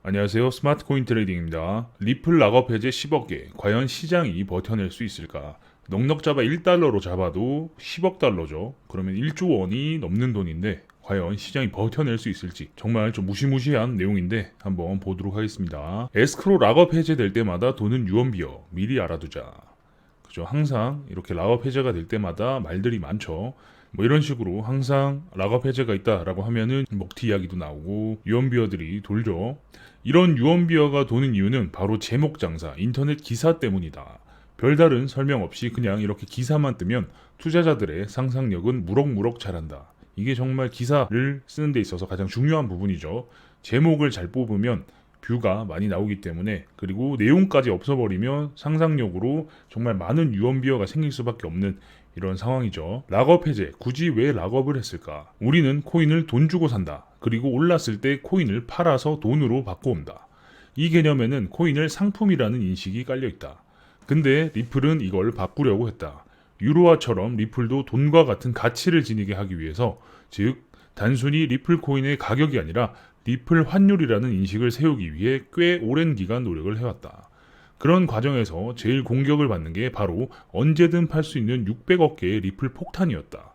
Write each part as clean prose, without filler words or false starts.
안녕하세요. 스마트 코인 트레이딩입니다. 리플 락업 해제 10억 개. 과연 시장이 버텨낼 수 있을까? 넉넉 잡아 1달러로 잡아도 10억 달러죠. 그러면 1조 원이 넘는 돈인데 과연 시장이 버텨낼 수 있을지 정말 좀 무시무시한 내용인데 한번 보도록 하겠습니다. 에스크로 락업 해제될 때마다 돈은 유언비어. 미리 알아두자. 그죠? 항상 이렇게 락업 해제가 될 때마다 말들이 많죠. 뭐 이런 식으로 항상 락업 해제가 있다라고 하면은 먹튀 이야기도 나오고 유언비어들이 돌죠. 이런 유언비어가 도는 이유는 바로 제목 장사, 인터넷 기사 때문이다. 별다른 설명 없이 그냥 이렇게 기사만 뜨면 투자자들의 상상력은 무럭무럭 자란다. 이게 정말 기사를 쓰는 데 있어서 가장 중요한 부분이죠. 제목을 잘 뽑으면 뷰가 많이 나오기 때문에, 그리고 내용까지 없어버리면 상상력으로 정말 많은 유언비어가 생길 수밖에 없는 이런 상황이죠. 락업 해제, 굳이 왜 락업을 했을까? 우리는 코인을 돈 주고 산다. 그리고 올랐을 때 코인을 팔아서 돈으로 바꿔온다. 이 개념에는 코인을 상품이라는 인식이 깔려있다. 근데 리플은 이걸 바꾸려고 했다. 유로화처럼 리플도 돈과 같은 가치를 지니게 하기 위해서, 즉 단순히 리플 코인의 가격이 아니라 리플 환율이라는 인식을 세우기 위해 꽤 오랜 기간 노력을 해왔다. 그런 과정에서 제일 공격을 받는 게 바로 언제든 팔 수 있는 600억 개의 리플 폭탄이었다.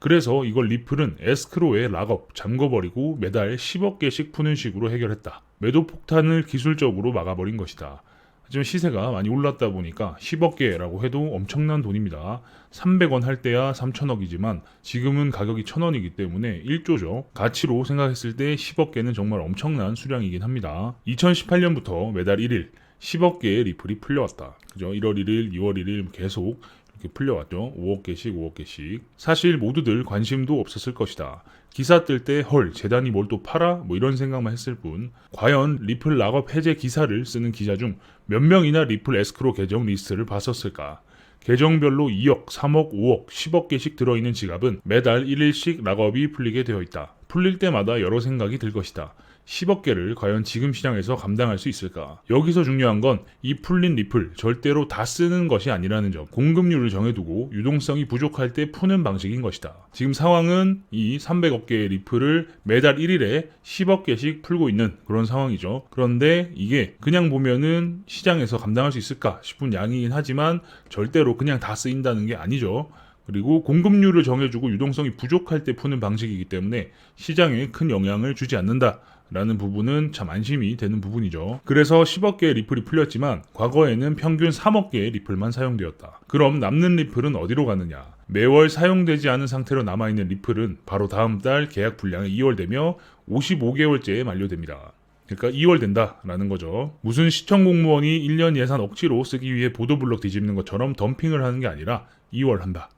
그래서 이걸 리플은 에스크로에 락업, 잠궈버리고 매달 10억 개씩 푸는 식으로 해결했다. 매도 폭탄을 기술적으로 막아버린 것이다. 하지만 시세가 많이 올랐다 보니까 10억 개라고 해도 엄청난 돈입니다. 300원 할 때야 3천억이지만 지금은 가격이 1,000원이기 때문에 1조죠. 가치로 생각했을 때 10억 개는 정말 엄청난 수량이긴 합니다. 2018년부터 매달 1일 10억 개의 리플이 풀려왔다. 그죠? 1월 1일, 2월 1일 계속 이렇게 풀려왔죠. 5억 개씩, 5억 개씩. 사실 모두들 관심도 없었을 것이다. 기사 뜰 때 헐, 재단이 뭘 또 팔아? 뭐 이런 생각만 했을 뿐, 과연 리플 락업 해제 기사를 쓰는 기자 중 몇 명이나 리플 에스크로 계정 리스트를 봤었을까? 계정별로 2억, 3억, 5억, 10억 개씩 들어있는 지갑은 매달 1일씩 락업이 풀리게 되어 있다. 풀릴 때마다 여러 생각이 들 것이다. 10억 개를 과연 지금 시장에서 감당할 수 있을까? 여기서 중요한 건 이 풀린 리플 절대로 다 쓰는 것이 아니라는 점. 공급률을 정해두고 유동성이 부족할 때 푸는 방식인 것이다. 지금 상황은 이 300억 개의 리플을 매달 1일에 10억 개씩 풀고 있는 그런 상황이죠. 그런데 이게 그냥 보면은 시장에서 감당할 수 있을까 싶은 양이긴 하지만 절대로 그냥 다 쓰인다는 게 아니죠. 그리고 공급률을 정해주고 유동성이 부족할 때 푸는 방식이기 때문에 시장에 큰 영향을 주지 않는다 라는 부분은 참 안심이 되는 부분이죠. 그래서 10억 개의 리플이 풀렸지만 과거에는 평균 3억 개의 리플만 사용되었다. 그럼 남는 리플은 어디로 가느냐? 매월 사용되지 않은 상태로 남아있는 리플은 바로 다음 달 계약 분량이 2월 되며 55개월째에 만료됩니다. 그러니까 2월 된다라는 거죠. 무슨 시청 공무원이 1년 예산 억지로 쓰기 위해 보도블럭 뒤집는 것처럼 덤핑을 하는 게 아니라 2월 한다.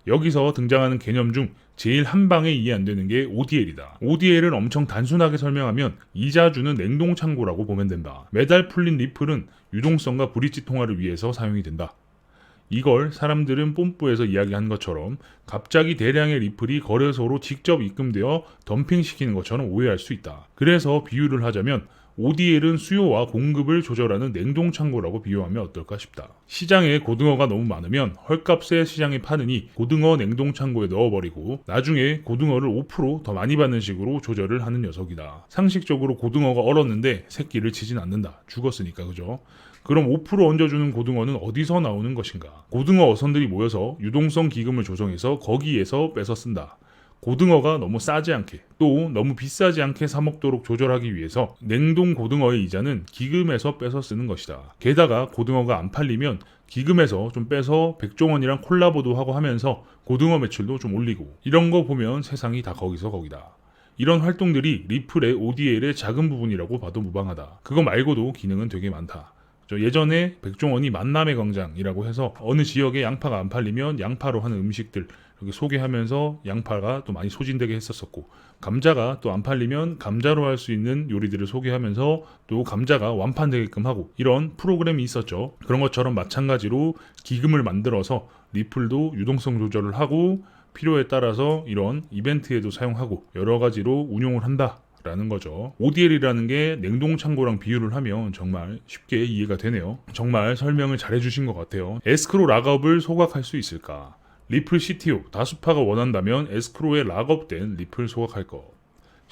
여기서 등장하는 개념 중 제일 한 방에 이해 안 되는 게 ODL이다. ODL을 엄청 단순하게 설명하면 이자 주는 냉동 창고라고 보면 된다. 매달 풀린 리플은 유동성과 브릿지 통화를 위해서 사용이 된다. 이걸 사람들은 뽐뿌에서 이야기한 것처럼 갑자기 대량의 리플이 거래소로 직접 입금되어 덤핑시키는 것처럼 오해할 수 있다. 그래서 비유를 하자면 ODL은 수요와 공급을 조절하는 냉동창고라고 비유하면 어떨까 싶다. 시장에 고등어가 너무 많으면 헐값에 시장에 파느니 고등어 냉동창고에 넣어버리고 나중에 고등어를 5%더 많이 받는 식으로 조절을 하는 녀석이다. 상식적으로 고등어가 얼었는데 새끼를 치진 않는다. 죽었으니까, 그죠? 그럼 5% 얹어주는 고등어는 어디서 나오는 것인가? 고등어 어선들이 모여서 유동성 기금을 조성해서 거기에서 뺏어 쓴다. 고등어가 너무 싸지 않게 또 너무 비싸지 않게 사 먹도록 조절하기 위해서 냉동 고등어의 이자는 기금에서 빼서 쓰는 것이다. 게다가 고등어가 안 팔리면 기금에서 좀 빼서 백종원이랑 콜라보도 하고 하면서 고등어 매출도 좀 올리고, 이런 거 보면 세상이 다 거기서 거기다. 이런 활동들이 리플의 ODL의 작은 부분이라고 봐도 무방하다. 그거 말고도 기능은 되게 많다. 예전에 백종원이 만남의 광장이라고 해서 어느 지역에 양파가 안 팔리면 양파로 하는 음식들 이렇게 소개하면서 양파가 또 많이 소진되게 했었었고, 감자가 또 안 팔리면 감자로 할 수 있는 요리들을 소개하면서 또 감자가 완판되게끔 하고, 이런 프로그램이 있었죠. 그런 것처럼 마찬가지로 기금을 만들어서 리플도 유동성 조절을 하고 필요에 따라서 이런 이벤트에도 사용하고 여러 가지로 운용을 한다 라는 거죠. ODL이라는 게 냉동창고랑 비유를 하면 정말 쉽게 이해가 되네요. 정말 설명을 잘 해주신 것 같아요. 에스크로 락업을 소각할 수 있을까? 리플 CTO 다수파가 원한다면 에스크로에 락업된 리플 소각할 것.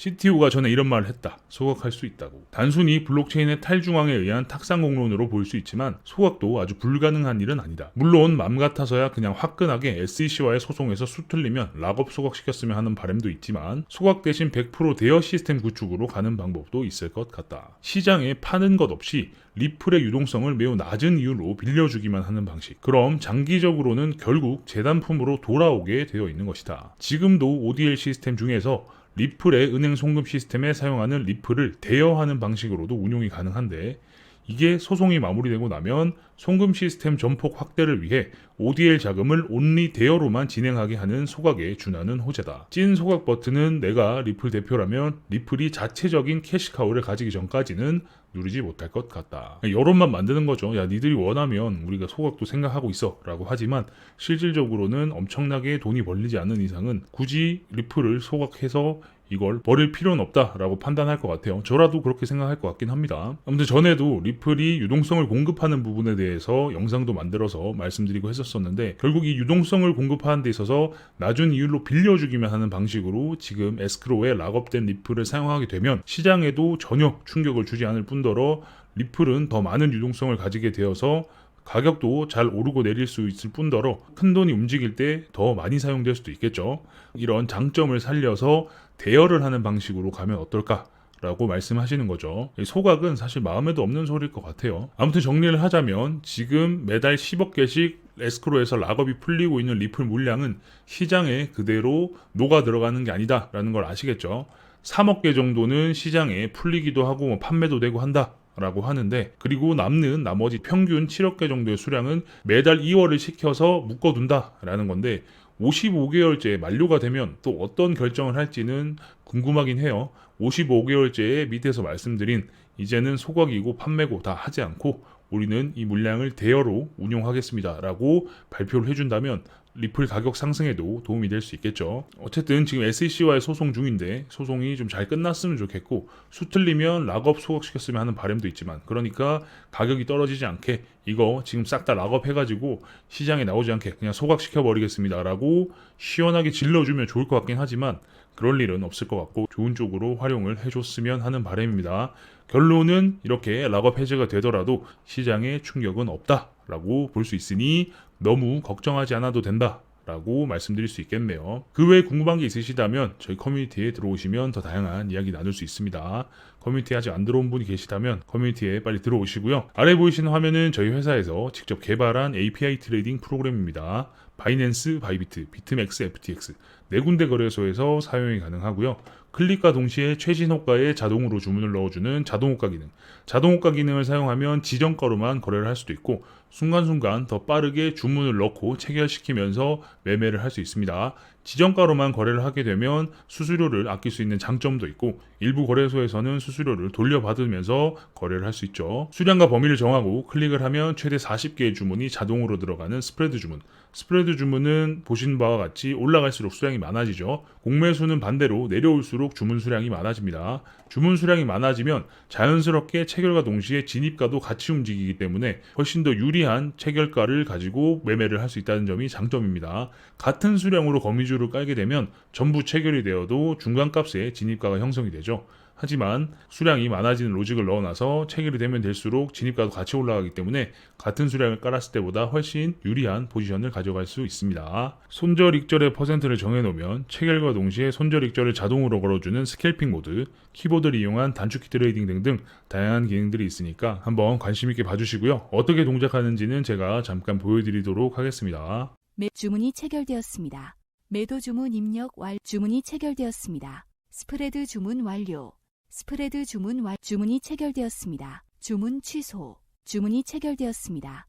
CTO가 전에 이런 말을 했다. 소각할 수 있다고. 단순히 블록체인의 탈중앙에 의한 탁상 공론으로 보일 수 있지만 소각도 아주 불가능한 일은 아니다. 물론 맘 같아서야 그냥 화끈하게 SEC와의 소송에서 수틀리면 락업 소각시켰으면 하는 바람도 있지만 소각 대신 100% 대여 시스템 구축으로 가는 방법도 있을 것 같다. 시장에 파는 것 없이 리플의 유동성을 매우 낮은 이율로 빌려주기만 하는 방식. 그럼 장기적으로는 결국 재단품으로 돌아오게 되어 있는 것이다. 지금도 ODL 시스템 중에서 리플의 은행 송금 시스템에 사용하는 리플을 대여하는 방식으로도 운용이 가능한데 이게 소송이 마무리되고 나면 송금 시스템 전폭 확대를 위해 ODL 자금을 온리 대여로만 진행하게 하는 소각에 준하는 호재다. 찐 소각 버튼은 내가 리플 대표라면 리플이 자체적인 캐시카우를 가지기 전까지는 누리지 못할 것 같다. 여론만 만드는 거죠. 야, 니들이 원하면 우리가 소각도 생각하고 있어 라고 하지만 실질적으로는 엄청나게 돈이 벌리지 않는 이상은 굳이 리플을 소각해서 이걸 버릴 필요는 없다라고 판단할 것 같아요. 저라도 그렇게 생각할 것 같긴 합니다. 아무튼 전에도 리플이 유동성을 공급하는 부분에 대해서 영상도 만들어서 말씀드리고 했었는데 결국 이 유동성을 공급하는 데 있어서 낮은 이율로 빌려주기만 하는 방식으로 지금 에스크로에 락업된 리플을 사용하게 되면 시장에도 전혀 충격을 주지 않을 뿐더러 리플은 더 많은 유동성을 가지게 되어서 가격도 잘 오르고 내릴 수 있을 뿐더러 큰돈이 움직일 때 더 많이 사용될 수도 있겠죠. 이런 장점을 살려서 대여를 하는 방식으로 가면 어떨까라고 말씀하시는 거죠. 소각은 사실 마음에도 없는 소리일 것 같아요. 아무튼 정리를 하자면 지금 매달 10억 개씩 에스크로에서 락업이 풀리고 있는 리플 물량은 시장에 그대로 녹아 들어가는 게 아니다라는 걸 아시겠죠. 3억 개 정도는 시장에 풀리기도 하고 판매도 되고 한다. 라고 하는데 그리고 남는 나머지 평균 7억 개 정도의 수량은 매달 2월을 시켜서 묶어둔다 라는 건데 55개월째 만료가 되면 또 어떤 결정을 할지는 궁금하긴 해요. 55개월째에 밑에서 말씀드린 이제는 소각이고 판매고 다 하지 않고 우리는 이 물량을 대여로 운용하겠습니다 라고 발표를 해준다면 리플 가격 상승에도 도움이 될 수 있겠죠. 어쨌든 지금 SEC와의 소송 중인데 소송이 좀 잘 끝났으면 좋겠고 수틀리면 락업 소각시켰으면 하는 바람도 있지만 그러니까 가격이 떨어지지 않게 이거 지금 싹 다 락업 해가지고 시장에 나오지 않게 그냥 소각시켜 버리겠습니다 라고 시원하게 질러주면 좋을 것 같긴 하지만 그럴 일은 없을 것 같고 좋은 쪽으로 활용을 해줬으면 하는 바람입니다. 결론은 이렇게 락업 해제가 되더라도 시장에 충격은 없다라고 볼 수 있으니 너무 걱정하지 않아도 된다라고 말씀드릴 수 있겠네요. 그 외에 궁금한 게 있으시다면 저희 커뮤니티에 들어오시면 더 다양한 이야기 나눌 수 있습니다. 커뮤니티에 아직 안 들어온 분이 계시다면 커뮤니티에 빨리 들어오시고요. 아래 보이시는 화면은 저희 회사에서 직접 개발한 API 트레이딩 프로그램입니다. 바이낸스, 바이비트, 비트맥스, FTX 네 군데 거래소에서 사용이 가능하고요. 클릭과 동시에 최신 호가에 자동으로 주문을 넣어주는 자동호가 기능. 자동호가 기능을 사용하면 지정가로만 거래를 할 수도 있고 순간순간 더 빠르게 주문을 넣고 체결시키면서 매매를 할 수 있습니다. 지정가로만 거래를 하게 되면 수수료를 아낄 수 있는 장점도 있고 일부 거래소에서는 수수료를 돌려받으면서 거래를 할 수 있죠. 수량과 범위를 정하고 클릭을 하면 최대 40개의 주문이 자동으로 들어가는 스프레드 주문. 스프레드 주문은 보신 바와 같이 올라갈수록 수량이 많아지죠. 공매수는 반대로 내려올수록 주문 수량이 많아집니다. 주문 수량이 많아지면 자연스럽게 체결과 동시에 진입가도 같이 움직이기 때문에 훨씬 더 유리한 체결가를 가지고 매매를 할 수 있다는 점이 장점입니다. 같은 수량으로 거미줄을 깔게 되면 전부 체결이 되어도 중간값에 진입가가 형성이 되죠. 하지만 수량이 많아지는 로직을 넣어놔서 체결이 되면 될수록 진입가도 같이 올라가기 때문에 같은 수량을 깔았을 때보다 훨씬 유리한 포지션을 가져갈 수 있습니다. 손절 익절의 퍼센트를 정해놓으면 체결과 동시에 손절 익절을 자동으로 걸어주는 스캘핑 모드, 키보드를 이용한 단축키 트레이딩 등등 다양한 기능들이 있으니까 한번 관심 있게 봐주시고요. 어떻게 동작하는지는 제가 잠깐 보여드리도록 하겠습니다. 주문이 체결되었습니다. 매도 주문 입력 주문이 체결되었습니다. 스프레드 주문 완료. 스프레드 주문 주문이 체결되었습니다. 주문 취소. 주문이 체결되었습니다.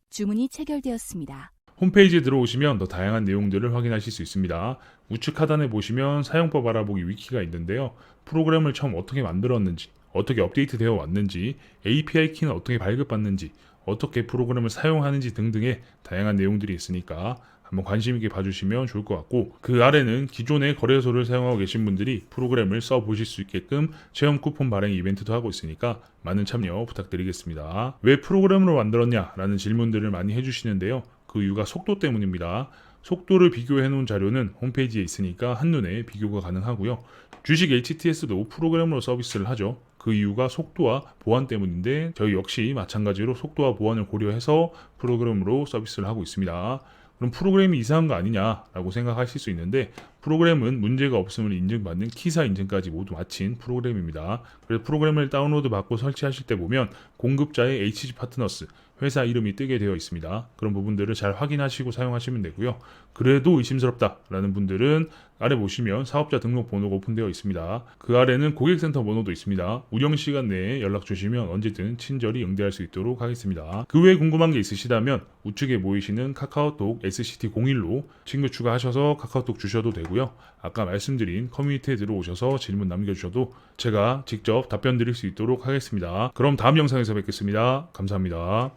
주문이 체결되었습니다. 홈페이지에 들어오시면 더 다양한 내용들을 확인하실 수 있습니다. 우측 하단에 보시면 사용법 알아보기 위키가 있는데요. 프로그램을 처음 어떻게 만들었는지, 어떻게 업데이트 되어 왔는지, API 키는 어떻게 발급받는지, 어떻게 프로그램을 사용하는지 등등의 다양한 내용들이 있으니까 한번 관심 있게 봐주시면 좋을 것 같고 그 아래는 기존의 거래소를 사용하고 계신 분들이 프로그램을 써보실 수 있게끔 체험 쿠폰 발행 이벤트도 하고 있으니까 많은 참여 부탁드리겠습니다. 왜 프로그램으로 만들었냐 라는 질문들을 많이 해주시는데요. 그 이유가 속도 때문입니다. 속도를 비교해 놓은 자료는 홈페이지에 있으니까 한눈에 비교가 가능하고요. 주식 HTS도 프로그램으로 서비스를 하죠. 그 이유가 속도와 보안 때문인데 저희 역시 마찬가지로 속도와 보안을 고려해서 프로그램으로 서비스를 하고 있습니다. 그럼 프로그램이 이상한 거 아니냐라고 생각하실 수 있는데 프로그램은 문제가 없음을 인증받는 키사 인증까지 모두 마친 프로그램입니다. 그래서 프로그램을 다운로드 받고 설치하실 때 보면 공급자의 HG 파트너스 회사 이름이 뜨게 되어 있습니다. 그런 부분들을 잘 확인하시고 사용하시면 되고요. 그래도 의심스럽다라는 분들은 아래 보시면 사업자 등록 번호가 오픈되어 있습니다. 그 아래는 고객센터 번호도 있습니다. 운영 시간 내에 연락 주시면 언제든 친절히 응대할 수 있도록 하겠습니다. 그 외에 궁금한 게 있으시다면 우측에 보이시는 카카오톡 SCT01로 친구 추가하셔서 카카오톡 주셔도 되고요. 아까 말씀드린 커뮤니티에 들어오셔서 질문 남겨주셔도 제가 직접 답변 드릴 수 있도록 하겠습니다. 그럼 다음 영상에서 뵙겠습니다. 감사합니다.